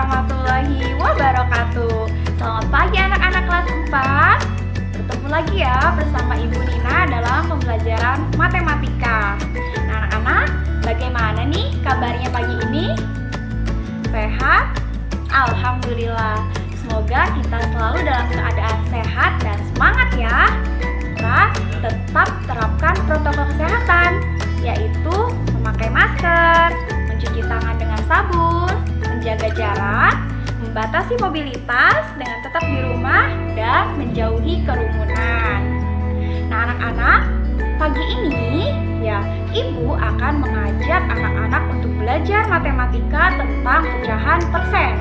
warahmatullahi wabarakatuh. Selamat pagi anak-anak kelas 4. Bertemu lagi ya bersama Ibu Nina dalam pembelajaran matematika. Nah, anak-anak, bagaimana nih kabarnya pagi ini? Sehat? Alhamdulillah. Semoga kita selalu dalam keadaan sehat dan semangat ya. Kita tetap terapkan protokol kesehatan, yaitu memakai masker, mencuci tangan dengan sabun, menjaga jarak, membatasi mobilitas dengan tetap di rumah, dan menjauhi kerumunan. Nah, anak-anak, pagi ini ya Ibu akan mengajak anak-anak untuk belajar matematika tentang pecahan persen.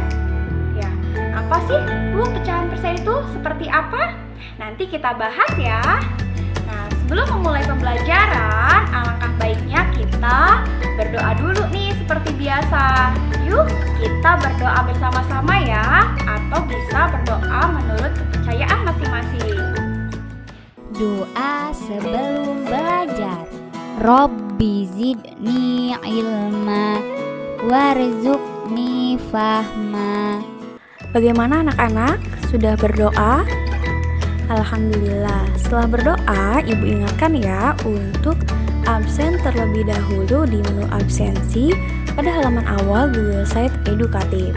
Ya, apa sih Bu pecahan persen itu seperti apa? Nanti kita bahas ya. Nah, sebelum memulai pembelajaran, alangkah baiknya kita berdoa dulu nih seperti biasa. Yuk, kita berdoa bersama-sama ya, atau bisa berdoa menurut kepercayaan masing-masing. Doa sebelum belajar. Robbi zidni ilma warzuqni fahma. Bagaimana anak-anak? Sudah berdoa? Alhamdulillah. Setelah berdoa, Ibu ingatkan ya untuk absen terlebih dahulu di menu absensi pada halaman awal Google Site Edukatif.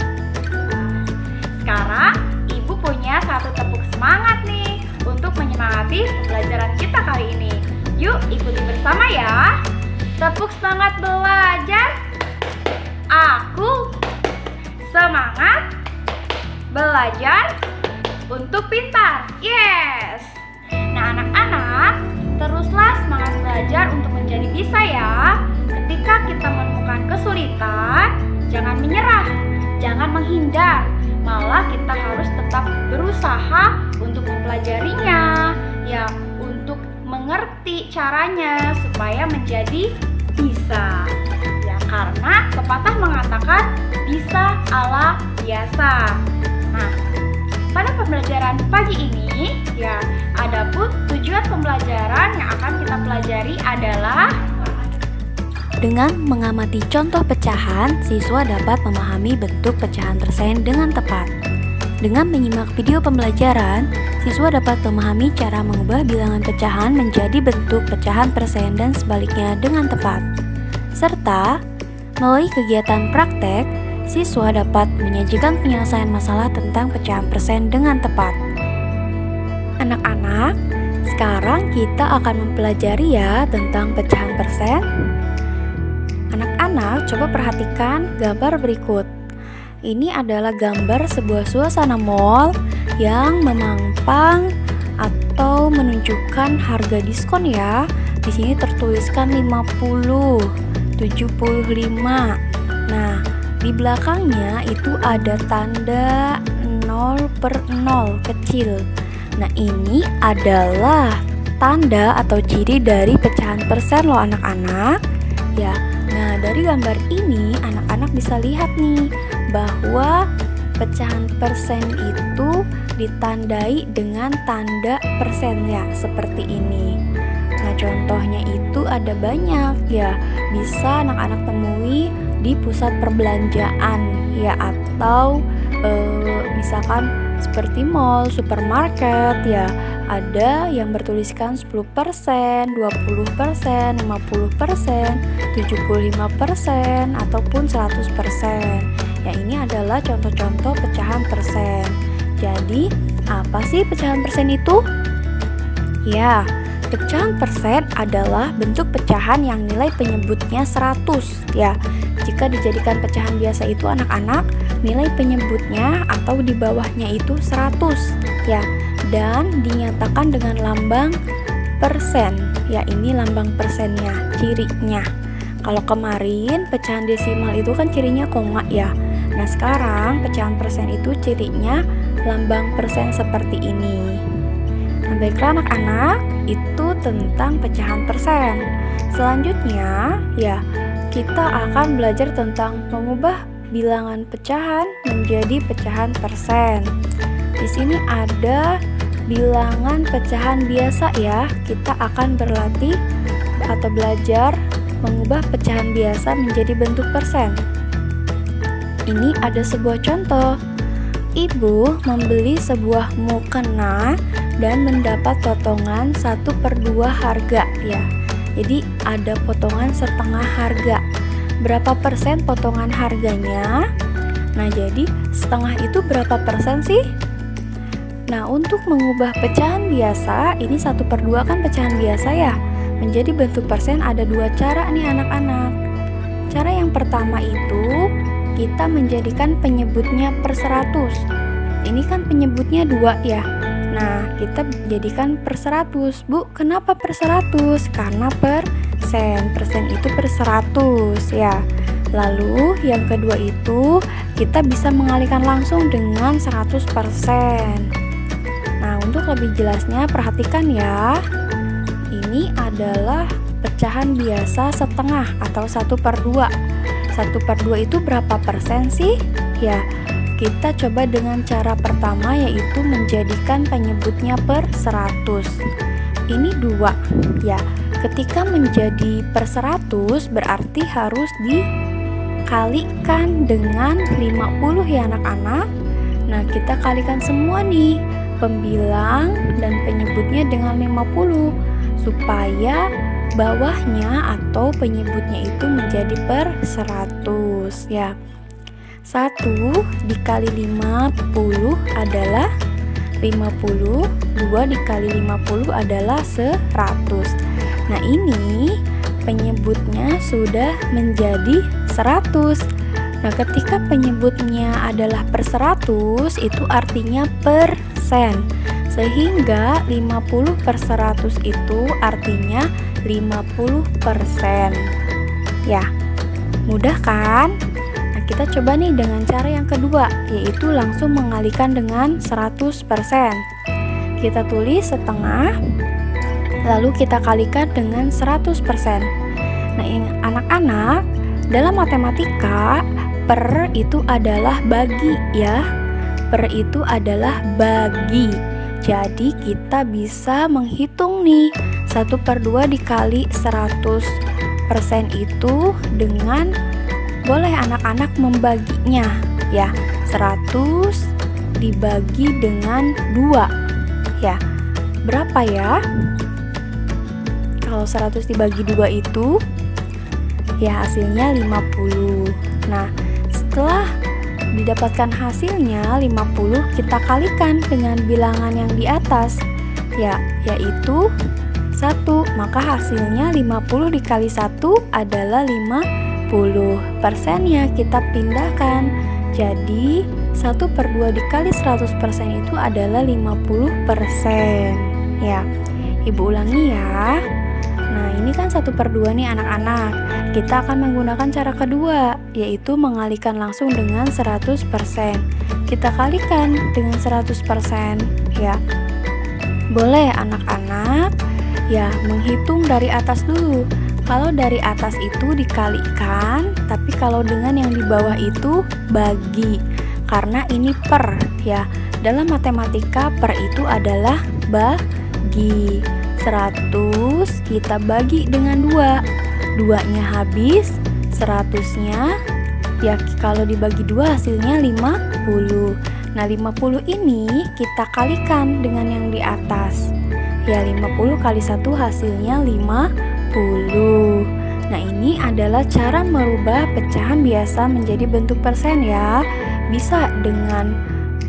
Sekarang Ibu punya satu tepuk semangat nih untuk menyemangati pembelajaran kita kali ini. Yuk ikuti bersama ya. Tepuk semangat belajar. Aku semangat belajar untuk pintar. Yes. Nah, anak-anak, teruslah semangat belajar untuk menjadi bisa ya. Ketika kita menemukan kesulitan, jangan menyerah, jangan menghindar. Malah kita harus tetap berusaha untuk mempelajarinya, ya, untuk mengerti caranya supaya menjadi bisa. Ya, karena pepatah mengatakan bisa ala biasa. Nah, pada pembelajaran pagi ini, ya, adapun tujuan pembelajaran yang akan kita pelajari adalah dengan mengamati contoh pecahan, siswa dapat memahami bentuk pecahan persen dengan tepat. Dengan menyimak video pembelajaran, siswa dapat memahami cara mengubah bilangan pecahan menjadi bentuk pecahan persen dan sebaliknya dengan tepat. Serta, melalui kegiatan praktek, siswa dapat menyajikan penyelesaian masalah tentang pecahan persen dengan tepat. Anak-anak, sekarang kita akan mempelajari ya tentang pecahan persen. Anak-anak, coba perhatikan gambar berikut. Ini adalah gambar sebuah suasana mall yang memampang atau menunjukkan harga diskon ya. Di sini tertuliskan 50, 75. Nah, di belakangnya itu ada tanda 0/0 kecil. Nah, ini adalah tanda atau ciri dari pecahan persen loh anak-anak. Ya, nah dari gambar ini anak-anak bisa lihat nih bahwa pecahan persen itu ditandai dengan tanda persen ya, seperti ini. Nah, contohnya itu ada banyak ya. Bisa anak-anak temui di pusat perbelanjaan ya, atau misalkan seperti mall, supermarket ya. Ada yang bertuliskan 10%, 20%, 50%, 75% ataupun 100%. Ya, ini adalah contoh-contoh pecahan persen. Jadi, apa sih pecahan persen itu? Ya, pecahan persen adalah bentuk pecahan yang nilai penyebutnya 100 ya. Jika dijadikan pecahan biasa itu anak-anak, nilai penyebutnya atau di bawahnya itu 100 ya, dan dinyatakan dengan lambang persen ya. Ini lambang persennya, cirinya. Kalau kemarin pecahan desimal itu kan cirinya koma ya. Nah, sekarang pecahan persen itu cirinya lambang persen seperti ini. Nah, baiklah anak-anak, itu tentang pecahan persen. Selanjutnya ya, kita akan belajar tentang mengubah bilangan pecahan menjadi pecahan persen. Di sini ada bilangan pecahan biasa ya. Kita akan berlatih atau belajar mengubah pecahan biasa menjadi bentuk persen. ini ada sebuah contoh. Ibu membeli sebuah mukena dan mendapat potongan 1/2 harga ya. Jadi ada potongan setengah harga. Berapa persen potongan harganya? Nah, jadi setengah itu berapa persen sih? Nah, untuk mengubah pecahan biasa, ini 1/2 kan pecahan biasa ya, menjadi bentuk persen ada 2 cara nih anak-anak. Cara yang pertama itu kita menjadikan penyebutnya per 100. Ini kan penyebutnya 2 ya. Nah, kita jadikan per 100. Bu, kenapa per 100? Karena persen. Persen itu per 100 ya. Lalu yang kedua itu kita bisa mengalihkan langsung dengan 100%. Nah, untuk lebih jelasnya perhatikan ya. Ini adalah pecahan biasa setengah atau 1/2. 1/2 itu berapa persen sih? Ya, kita coba dengan cara pertama, yaitu menjadikan penyebutnya per 100. Ini 2 ya. Ketika menjadi per 100 berarti harus dikalikan dengan 50 ya anak-anak. Nah, kita kalikan semua nih, pembilang dan penyebutnya dengan 50 supaya bawahnya atau penyebutnya itu menjadi per 100 ya. 1 dikali 50 adalah 50, 2 dikali 50 adalah 100. Nah, ini penyebutnya sudah menjadi 100. Nah, ketika penyebutnya adalah per 100 itu artinya persen. Sehingga 50 per 100 itu artinya 50%. Ya, mudah kan? Nah, kita coba nih dengan cara yang kedua, yaitu langsung mengalihkan dengan 100%. Kita tulis setengah, lalu kita kalikan dengan 100%. Nah, anak-anak, dalam matematika, per itu adalah bagi ya. Per itu adalah bagi. Jadi kita bisa menghitung nih 1/2 dikali 100% itu dengan, boleh anak-anak membaginya ya, 100 dibagi dengan 2 ya. Berapa ya? Kalau 100 dibagi 2 itu ya hasilnya 50. Nah, setelah didapatkan hasilnya 50, kita kalikan dengan bilangan yang di atas ya, yaitu 1. Maka hasilnya 50 dikali 1 adalah 50%-nya kita pindahkan. Jadi 1/2 dikali 100% itu adalah 50% ya. Ibu ulangi ya. Nah, ini kan 1/2 nih anak-anak. Kita akan menggunakan cara kedua, yaitu mengalihkan langsung dengan 100%. Kita kalikan dengan 100% ya. Boleh anak-anak ya menghitung dari atas dulu. Kalau dari atas itu dikalikan, tapi kalau dengan yang di bawah itu bagi. Karena ini per ya. Dalam matematika per itu adalah bagi. 100 kita bagi dengan 2. 2-nya habis, 100-nya ya kalau dibagi 2 hasilnya 50. Nah, 50 ini kita kalikan dengan yang di atas. Ya, 50 kali 1 hasilnya 50. Nah, ini adalah cara merubah pecahan biasa menjadi bentuk persen ya. Bisa dengan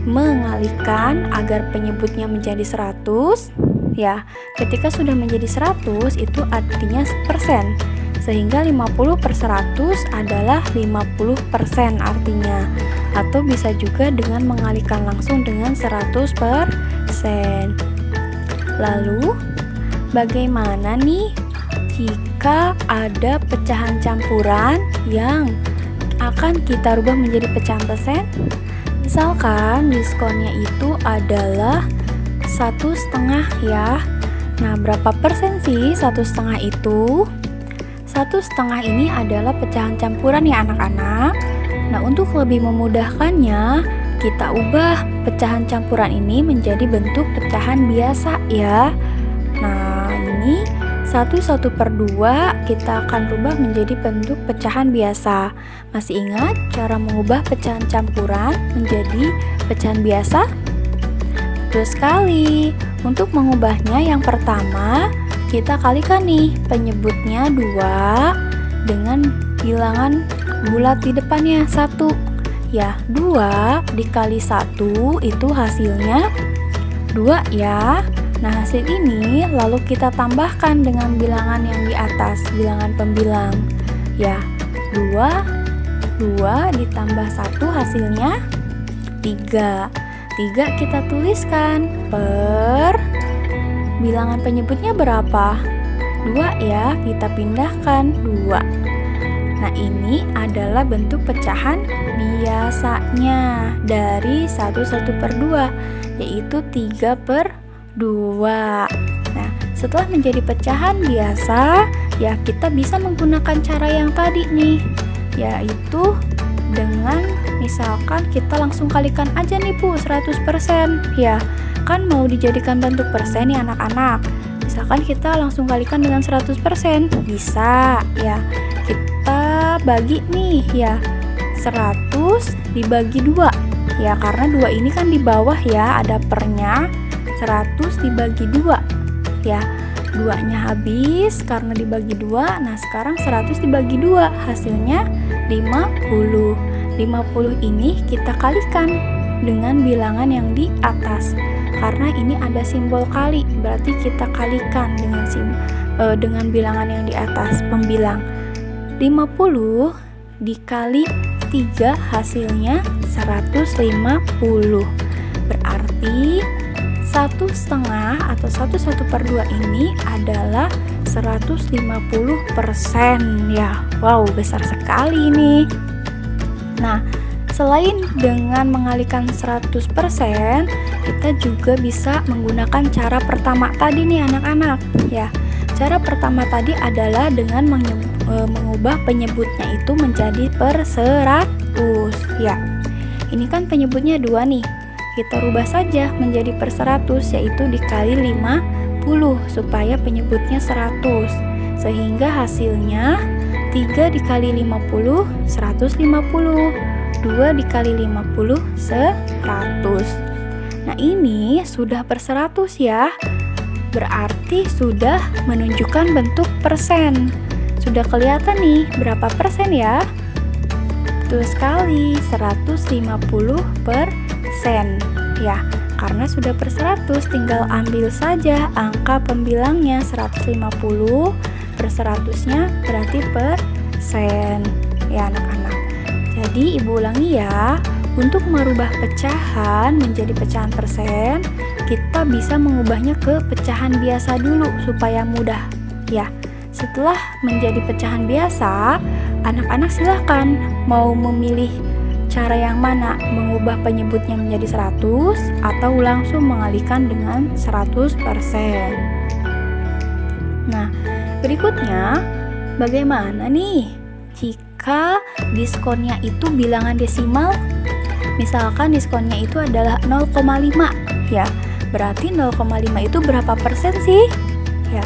mengalihkan agar penyebutnya menjadi 100 ya. Ketika sudah menjadi 100 itu artinya persen. Sehingga 50 per 100 adalah 50% artinya. Atau bisa juga dengan mengalihkan langsung dengan 100%. Lalu bagaimana nih jika ada pecahan campuran yang akan kita rubah menjadi pecahan persen? Misalkan diskonnya itu adalah 1,5 ya. Nah, berapa persen sih 1,5 itu? 1,5 ini adalah pecahan campuran ya anak-anak. Nah, untuk lebih memudahkannya, kita ubah pecahan campuran ini menjadi bentuk pecahan biasa ya. Nah, ini 1/2 kita akan rubah menjadi bentuk pecahan biasa. Masih ingat cara mengubah pecahan campuran menjadi pecahan biasa? Betul sekali. Untuk mengubahnya, yang pertama kita kalikan nih penyebutnya 2 dengan bilangan bulat di depannya 1. Ya, 2 dikali 1 itu hasilnya 2 ya. Nah, hasil ini lalu kita tambahkan dengan bilangan yang di atas, bilangan pembilang. Ya, 2 ditambah 1 hasilnya 3. 3 kita tuliskan per bilangan penyebutnya berapa? 2 ya, kita pindahkan 2. Nah, ini adalah bentuk pecahan biasanya dari 1/2, yaitu 3/2. Nah, setelah menjadi pecahan biasa, ya kita bisa menggunakan cara yang tadi nih, yaitu dengan misalkan kita langsung kalikan aja nih Bu 100%. Ya, kan mau dijadikan bentuk persen ya anak-anak. Misalkan kita langsung kalikan dengan 100%, bisa ya. Kita bagi nih ya, 100 dibagi 2 ya, karena 2 ini kan di bawah ya, ada pernya. 100 dibagi 2 ya, 2-nya habis karena dibagi 2. Nah, sekarang 100 dibagi 2 hasilnya 50. 50 ini kita kalikan dengan bilangan yang di atas. Karena ini ada simbol kali, berarti kita kalikan dengan bilangan yang di atas, pembilang. 50 dikali 3 hasilnya 150. Berarti 1/2 atau 1/2 ini adalah 150% ya. Wow, besar sekali ini. Nah, selain dengan mengalihkan 100%, kita juga bisa menggunakan cara pertama tadi nih anak-anak ya. Cara pertama tadi adalah dengan mengubah penyebutnya itu menjadi per 100 ya. Ini kan penyebutnya 2 nih. Kita rubah saja menjadi per 100, yaitu dikali 50 supaya penyebutnya 100. Sehingga hasilnya 3 dikali 50 150, 2 dikali 50 100. Nah, ini sudah per 100 ya. Berarti sudah menunjukkan bentuk persen. Sudah kelihatan nih berapa persen ya? Betul sekali, 150% ya. Karena sudah per 100, tinggal ambil saja angka pembilangnya 150 per 100-nya berarti persen ya anak-anak. Jadi ibu ulangi ya, untuk merubah pecahan menjadi pecahan persen, kita bisa mengubahnya ke pecahan biasa dulu supaya mudah ya. Setelah menjadi pecahan biasa, anak-anak silahkan mau memilih cara yang mana, mengubah penyebutnya menjadi 100 atau langsung mengalihkan dengan 100%. Nah, berikutnya bagaimana nih jika diskonnya itu bilangan desimal? Misalkan diskonnya itu adalah 0,5 ya. Berarti 0,5 itu berapa persen sih? Ya.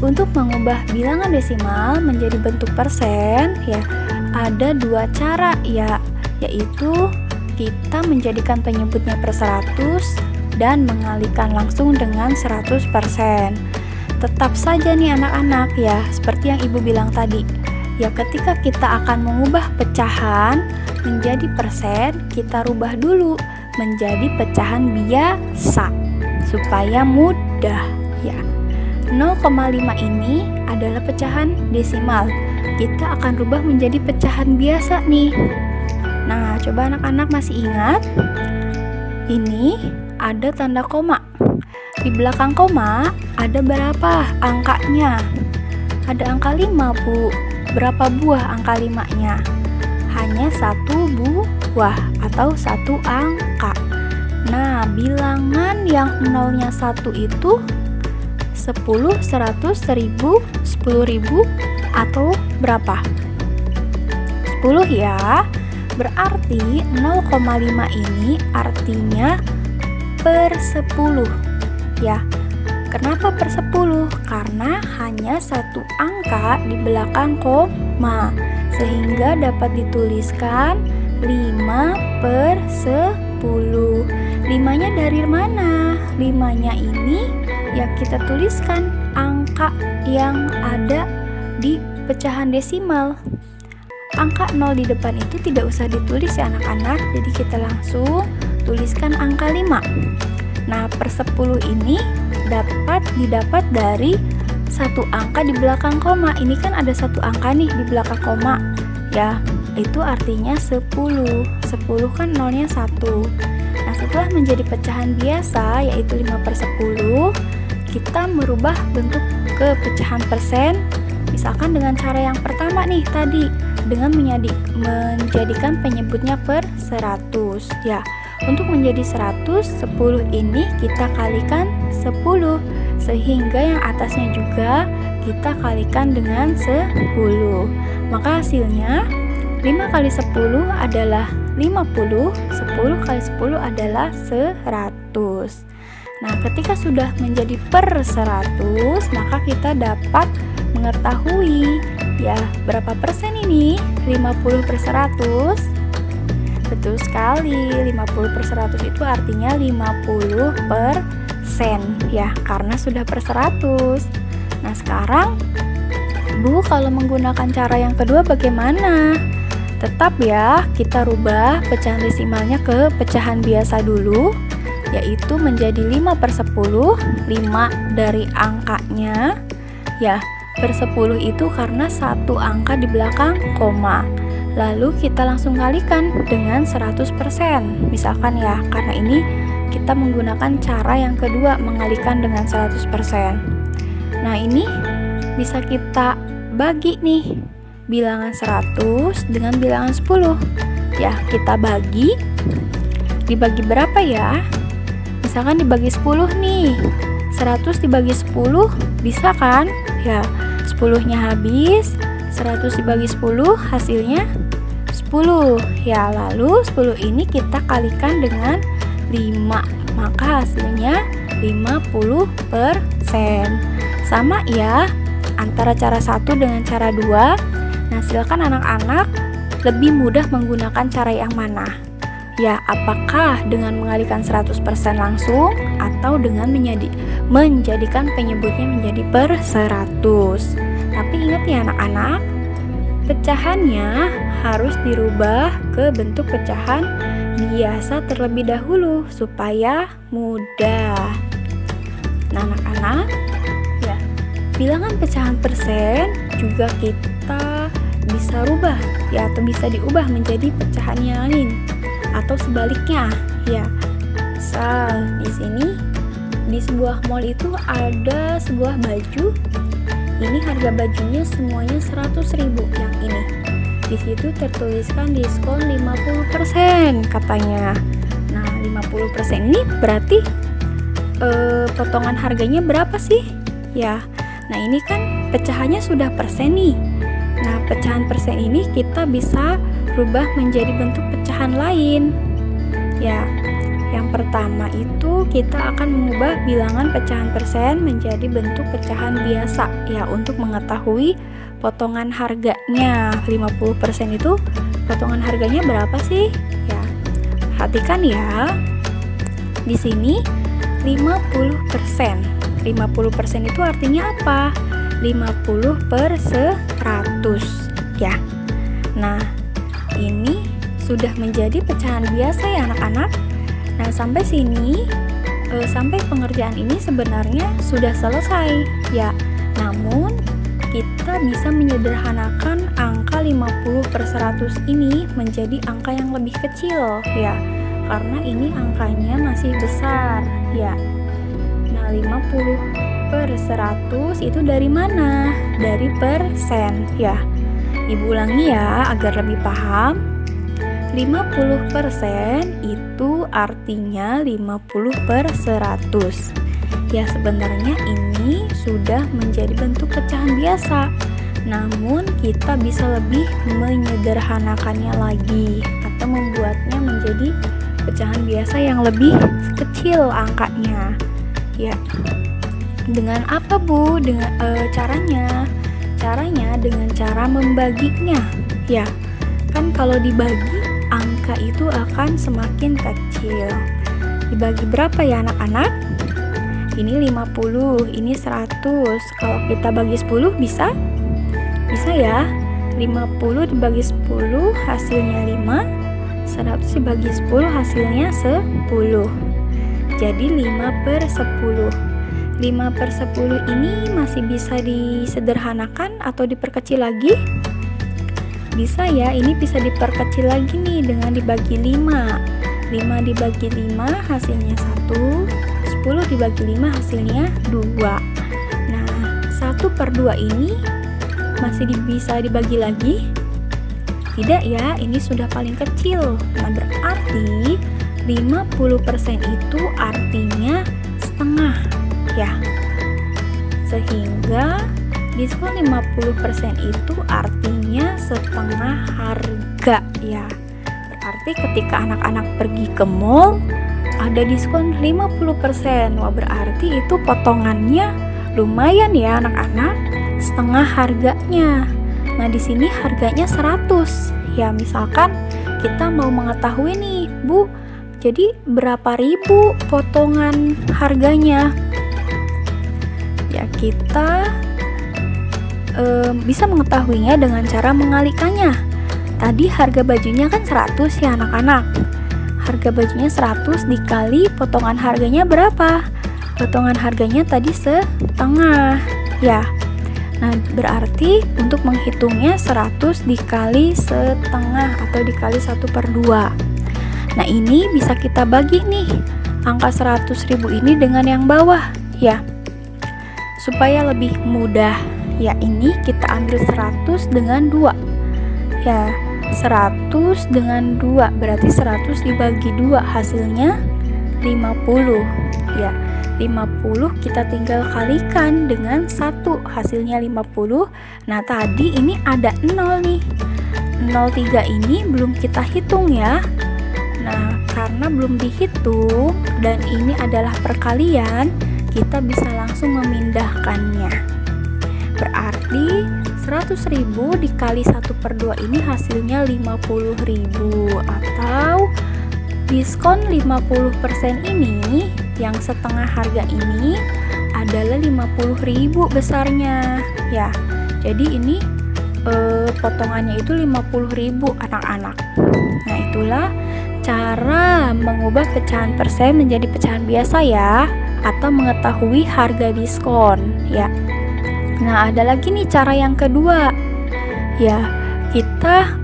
Untuk mengubah bilangan desimal menjadi bentuk persen ya, ada 2 cara ya, yaitu kita menjadikan penyebutnya per 100 dan mengalihkan langsung dengan 100%. Tetap saja nih anak-anak ya, seperti yang ibu bilang tadi ya, ketika kita akan mengubah pecahan menjadi persen, kita rubah dulu menjadi pecahan biasa supaya mudah ya. 0,5 ini adalah pecahan desimal. Kita akan rubah menjadi pecahan biasa nih. Nah, coba anak-anak masih ingat? Ini ada tanda koma. Di belakang koma ada berapa angkanya? Ada angka 5, Bu. Berapa buah angka 5-nya? Hanya 1 buah atau 1 angka. Nah, bilangan yang nolnya 1 itu 10, 100, 1000, 10.000 atau berapa? 10 ya. Berarti 0,5 ini artinya per 10 ya. Kenapa per 10? Karena hanya satu angka di belakang koma, sehingga dapat dituliskan 5 per 10. 5-nya dari mana? 5-nya ini ya kita tuliskan angka yang ada di pecahan desimal. Angka 0 di depan itu tidak usah ditulis ya anak-anak, jadi kita langsung tuliskan angka 5. Nah, per 10 ini dapat didapat dari satu angka di belakang koma. Ini kan ada satu angka nih di belakang koma. Ya, itu artinya 10. 10 kan nolnya 1. Nah, setelah menjadi pecahan biasa yaitu 5 per 10, kita merubah bentuk ke pecahan persen. Misalkan dengan cara yang pertama nih tadi, dengan menjadikan penyebutnya per 100. Ya, untuk menjadi 100, 10 ini kita kalikan 10, sehingga yang atasnya juga kita kalikan dengan 10. Maka hasilnya 5 kali 10 adalah 50, 10 kali 10 adalah 100. Nah, ketika sudah menjadi per 100, maka kita dapat mengetahui ya berapa persen ini? 50 per 100. Betul sekali, 50 per 100 itu artinya 50% ya, karena sudah per 100. Nah, sekarang Bu, kalau menggunakan cara yang kedua bagaimana? Tetap ya, kita rubah pecahan desimalnya ke pecahan biasa dulu, yaitu menjadi 5 per 10, 5 dari angkanya ya, per 10 itu karena satu angka di belakang koma. Lalu kita langsung kalikan dengan 100%. Misalkan ya, karena ini kita menggunakan cara yang kedua, mengalikan dengan 100%. Nah, ini bisa kita bagi nih bilangan 100 dengan bilangan 10. Ya, kita bagi. Dibagi berapa ya? Misalkan dibagi 10 nih. 100 dibagi 10 bisa kan? Ya, 10-nya habis. 100 dibagi 10 hasilnya 10. Ya, lalu 10 ini kita kalikan dengan 5. Maka hasilnya 50%. Sama ya antara cara 1 dengan cara 2. Nah, silakan anak-anak lebih mudah menggunakan cara yang mana? Ya, apakah dengan mengalihkan 100% langsung atau dengan menjadikan penyebutnya menjadi per 100. Tapi ingat ya anak-anak, pecahannya harus dirubah ke bentuk pecahan biasa terlebih dahulu supaya mudah. Nah, anak-anak, ya, bilangan pecahan persen juga kita bisa rubah ya, atau bisa diubah menjadi pecahan yang lain atau sebaliknya ya. Di sini di sebuah mall itu ada sebuah baju. Ini harga bajunya semuanya 100.000 yang ini. Di situ tertuliskan diskon 50% katanya. Nah, 50% ini berarti potongan harganya berapa sih? Ya. Nah, ini kan pecahannya sudah persen nih. Nah, pecahan persen ini kita bisa rubah menjadi bentuk pecahan lain. Ya. Yang pertama itu kita akan mengubah bilangan pecahan persen menjadi bentuk pecahan biasa ya, untuk mengetahui potongan harganya. 50% itu potongan harganya berapa sih? Ya. Perhatikan ya. Di sini 50%. 50% itu artinya apa? 50 per 100 ya. Nah, ini sudah menjadi pecahan biasa ya anak-anak. Nah, sampai sini, sampai pengerjaan ini sebenarnya sudah selesai ya. Namun, kita bisa menyederhanakan angka 50 per 100 ini menjadi angka yang lebih kecil ya. Karena ini angkanya masih besar ya. Nah, 50 per 100 itu dari mana? Dari persen ya. Ibu ulangi ya agar lebih paham. 50% itu artinya 50 per 100. Ya, sebenarnya ini sudah menjadi bentuk pecahan biasa. Namun kita bisa lebih menyederhanakannya lagi atau membuatnya menjadi pecahan biasa yang lebih kecil angkanya. Ya. Dengan apa, Bu? Dengan caranya dengan cara membaginya. Ya, kan kalau dibagi angka itu akan semakin kecil. Dibagi berapa ya anak-anak? Ini 50, ini 100. Kalau kita bagi 10 bisa? Bisa ya. 50 dibagi 10 hasilnya 5. 100 dibagi 10 hasilnya 10. Jadi 5/10. 5/10 ini masih bisa disederhanakan atau diperkecil lagi? Bisa ya, ini bisa diperkecil lagi nih dengan dibagi 5. 5 dibagi 5 hasilnya 1. 10 dibagi 5 hasilnya 2. Nah, 1/2 ini masih bisa dibagi lagi? Tidak ya, ini sudah paling kecil. Nah, berarti 50% itu artinya setengah ya. Sehingga diskon 50% itu artinya setengah harga ya. Berarti ketika anak-anak pergi ke mall ada diskon 50%. Wah, berarti itu potongannya lumayan ya anak-anak, setengah harganya. Nah, di sini harganya 100. Ya, misalkan kita mau mengetahui nih, Bu, jadi berapa ribu potongan harganya? Ya, kita bisa mengetahuinya dengan cara mengalikannya. Tadi harga bajunya kan 100 ya anak-anak. Harga bajunya 100 dikali potongan harganya berapa? Potongan harganya tadi setengah ya. Nah, berarti untuk menghitungnya 100 dikali setengah atau dikali 1/2. Nah, ini bisa kita bagi nih angka 100.000 ini dengan yang bawah ya, supaya lebih mudah. Ya, ini kita ambil 100 dengan 2 ya. 100 dengan 2 berarti 100 dibagi 2 hasilnya 50 ya. 50 kita tinggal kalikan dengan 1 hasilnya 50. Nah, tadi ini ada 0 nih. 03 ini belum kita hitung ya. Nah, karena belum dihitung dan ini adalah perkalian, kita bisa langsung memindahkannya. Berarti 100.000 dikali 1/2 ini hasilnya 50.000, atau diskon 50% ini yang setengah harga ini adalah 50.000 besarnya ya. Jadi ini potongannya itu 50.000 anak-anak. Nah, itulah cara mengubah pecahan persen menjadi pecahan biasa ya, atau mengetahui harga diskon ya. Nah, ada lagi nih cara yang kedua ya. Kita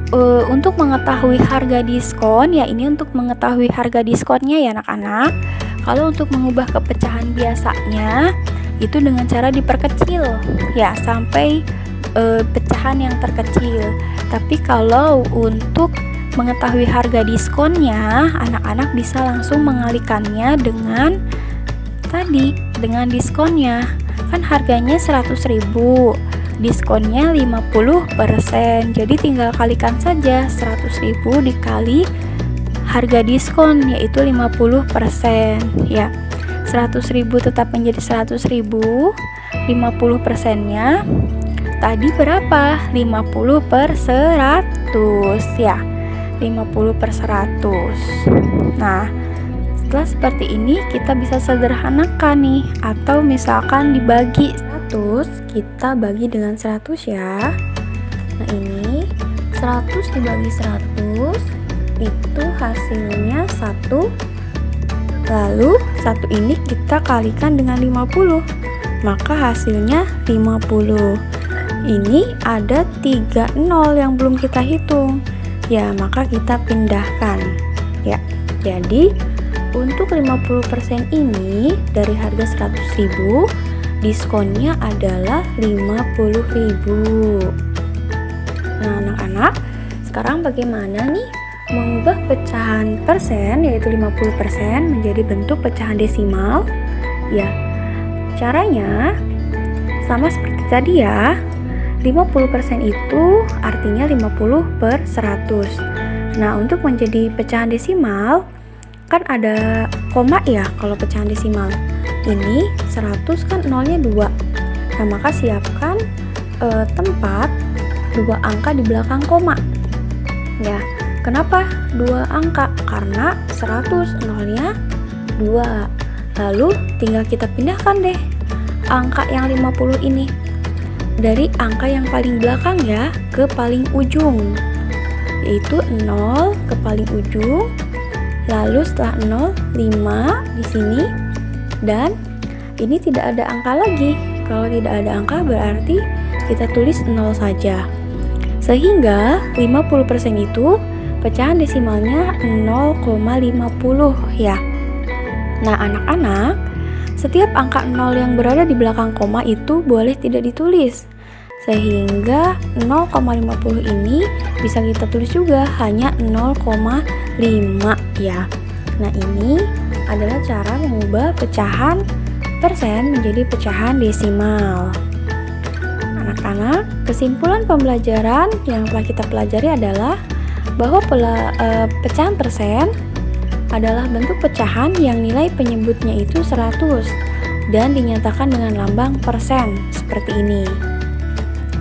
untuk mengetahui harga diskon ya, ini untuk mengetahui harga diskonnya ya anak-anak. Kalau untuk mengubah ke pecahan biasanya itu dengan cara diperkecil ya sampai pecahan yang terkecil. Tapi kalau untuk mengetahui harga diskonnya, anak-anak bisa langsung mengalikannya dengan tadi, dengan diskonnya. Kan harganya 100.000, diskonnya 50%, jadi tinggal kalikan saja 100.000 dikali harga diskon, yaitu 50% ya. 100.000 tetap menjadi 100.000, 50%-nya tadi berapa? 50/100 ya, 50/100. Nah, setelah seperti ini kita bisa sederhanakan nih, atau misalkan dibagi 100, kita bagi dengan 100 ya. Nah, ini 100 dibagi 100 itu hasilnya 1. Lalu 1 ini kita kalikan dengan 50, maka hasilnya 50. Ini ada 3 0 yang belum kita hitung ya, maka kita pindahkan ya. Jadi untuk 50% ini dari harga 100.000, diskonnya adalah 50.000. Nah, anak-anak, sekarang bagaimana nih mengubah pecahan persen, yaitu 50%, menjadi bentuk pecahan desimal? Ya, caranya sama seperti tadi ya. 50% itu artinya 50/100. Nah, untuk menjadi pecahan desimal kan ada koma ya kalau pecahan desimal. Ini 1 100 kan nolnya 2. Nah, maka siapkan tempat 2 angka di belakang koma. Ya, kenapa 2 angka? Karena 100 nolnya 2. Lalu tinggal kita pindahkan deh angka yang 50 ini dari angka yang paling belakang ya ke paling ujung, yaitu 0 ke paling ujung. Lalu setelah 0, 5 di sini, dan ini tidak ada angka lagi. Kalau tidak ada angka berarti kita tulis 0 saja. Sehingga 50% itu pecahan desimalnya 0,50 ya. Nah, anak-anak, setiap angka 0 yang berada di belakang koma itu boleh tidak ditulis. Sehingga 0,50 ini bisa kita tulis juga hanya 0,5 ya. Nah, ini adalah cara mengubah pecahan persen menjadi pecahan desimal. Anak-anak, kesimpulan pembelajaran yang telah kita pelajari adalah bahwa pecahan persen adalah bentuk pecahan yang nilai penyebutnya itu 100 dan dinyatakan dengan lambang persen seperti ini.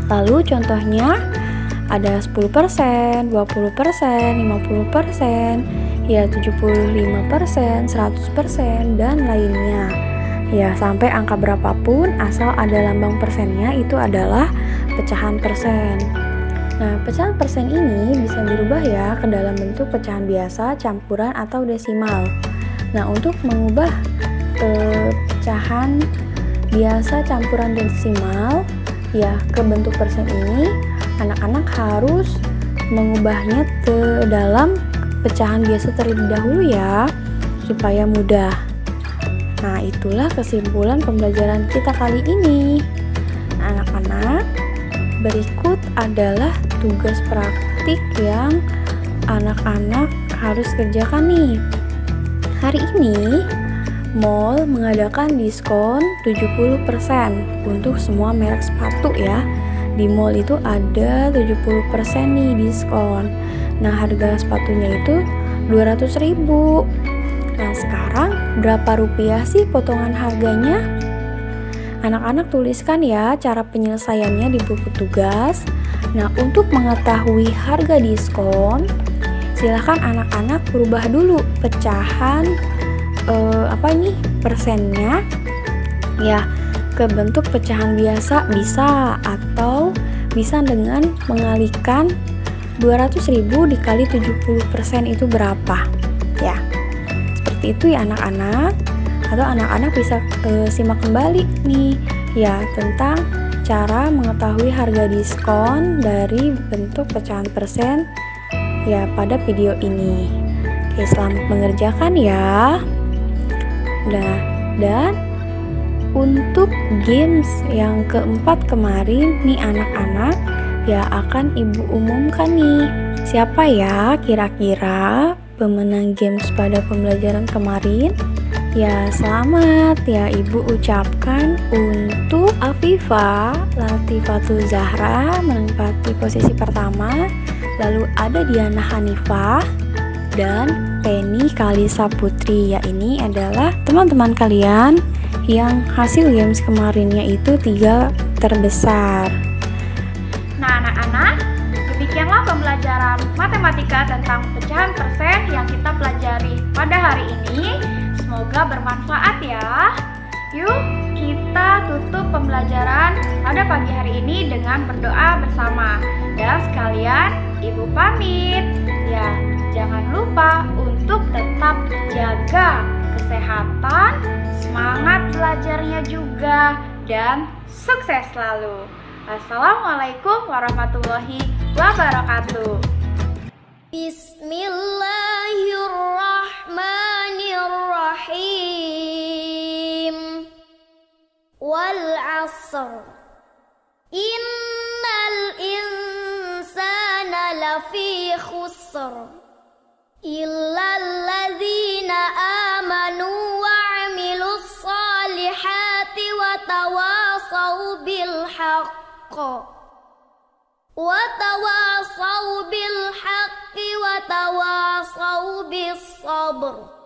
Lalu contohnya ada 10%, 20%, 50%, ya 75%, 100% dan lainnya. Ya, sampai angka berapapun asal ada lambang persennya itu adalah pecahan persen. Nah, pecahan persen ini bisa dirubah ya ke dalam bentuk pecahan biasa, campuran atau desimal. Nah, untuk mengubah pecahan biasa, campuran, desimal ya ke bentuk persen ini, anak-anak harus mengubahnya ke dalam pecahan biasa terlebih dahulu ya, supaya mudah. Nah, itulah kesimpulan pembelajaran kita kali ini. Anak-anak, berikut adalah tugas praktik yang anak-anak harus kerjakan nih. Hari ini mall mengadakan diskon 70% untuk semua merek sepatu ya. Di mall itu ada 70% nih diskon. Nah, harga sepatunya itu 200.000. Nah, sekarang berapa rupiah sih potongan harganya? Anak-anak tuliskan ya cara penyelesaiannya di buku tugas. Nah, untuk mengetahui harga diskon, silahkan anak-anak berubah dulu pecahan persennya ya ke bentuk pecahan biasa bisa, atau bisa dengan mengalihkan 200.000 dikali 70% itu berapa ya. Seperti itu ya anak-anak. Atau anak-anak bisa simak kembali nih ya tentang cara mengetahui harga diskon dari bentuk pecahan persen ya pada video ini. Oke, selamat mengerjakan ya. Nah, dan untuk games yang keempat kemarin nih anak-anak ya akan ibu umumkan nih. Siapa ya kira-kira pemenang games pada pembelajaran kemarin? Ya, selamat ya ibu ucapkan untuk Afifa Latifatul Zahra menempati posisi pertama. Lalu ada Diana Hanifah dan Penny Kalisa Putri. Ya, ini adalah teman-teman kalian yang hasil games kemarinnya itu 3 terbesar. Nah, anak-anak, demikianlah pembelajaran matematika tentang pecahan persen yang kita pelajari pada hari ini. Semoga bermanfaat ya. Yuk, kita tutup pembelajaran pada pagi hari ini dengan berdoa bersama. Dan sekalian, ibu pamit. Ya, jangan lupa untuk tetap jaga kesehatan, semangat belajarnya juga, dan sukses selalu. Assalamualaikum warahmatullahi wabarakatuh. Bismillahirrahmanirrahim. Wal 'asr. Innal insana lafi khusr. Illal ladzina amanu wa 'amilus solihati wa tawasaw bil haqq. Wa tawasaw bil haqqi wa tawasaw bis sabr.